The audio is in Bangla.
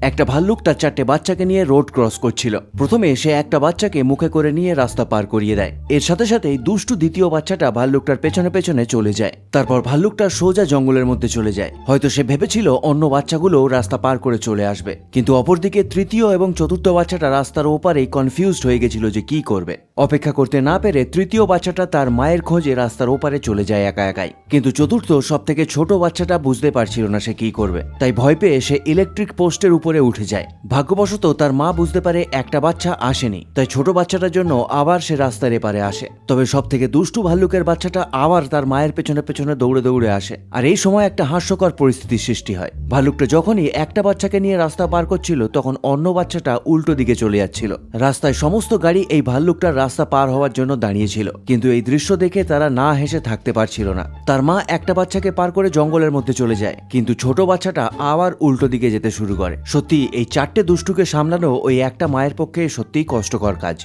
একটা ভাল্লুক তার 4টে বাচ্চাকে নিয়ে রোড ক্রস করছিল। প্রথমে সে একটা বাচ্চাকে মুখে করে নিয়ে রাস্তা পার করিয়ে দেয়। এর সাথে সাথেই দুষ্টু দ্বিতীয় বাচ্চাটা ভাল্লুকটার পেছনে পেছনে চলে যায়। তারপর ভাল্লুকটা সোজা জঙ্গলের মধ্যে চলে যায়। হয়তো সে ভেবেছিল অন্য বাচ্চাগুলো রাস্তা পার করে চলে আসবে, কিন্তু অপরদিকে তৃতীয় এবং চতুর্থ বাচ্চাটা রাস্তার ওপারেই কনফিউজড হয়ে গেছিল যে কি করবে। অপেক্ষা করতে না পেরে তৃতীয় বাচ্চাটা তার মায়ের খোঁজে রাস্তার ওপারে চলে যায় একা একাই। কিন্তু চতুর্থ সব থেকে ছোট বাচ্চাটা বুঝতে পারছিল না সে কি করবে, তাই ভয় পেয়ে সে ইলেকট্রিক পোস্টের উপরে উঠে যায়। ভাগ্যবশত তার মা বুঝতে পারে একটা বাচ্চা আসেনি, তাই ছোট বাচ্চাটার জন্য আবার সে রাস্তার এপারে আসে। তবে সব থেকে দুষ্টু ভাল্লুকের বাচ্চাটা আবার তার মায়ের পেছনে পেছনে দৌড়ে দৌড়ে আসে। আর এই সময় একটা হাস্যকর পরিস্থিতির সৃষ্টি হয়। ভাল্লুকটা যখনই একটা বাচ্চাকে নিয়ে রাস্তা পার করছিল, তখন অন্য বাচ্চাটা উল্টো দিকে চলে যাচ্ছিল। রাস্তায় সমস্ত গাড়ি এই ভাল্লুকটার রাস্তা পার হওয়ার জন্য দাঁড়িয়েছিল, কিন্তু এই দৃশ্য দেখে তারা না হেসে থাকতে পারছিল না। তার মা একটা বাচ্চাকে পার করে জঙ্গলের মধ্যে চলে যায়, কিন্তু ছোট বাচ্চাটা আবার উল্টো দিকে যেতে শুরু করে। সত্যি এই 4টে দুষ্টুকে সামলানো ওই একটা মায়ের পক্ষে সত্যিই কষ্টকর কাজ।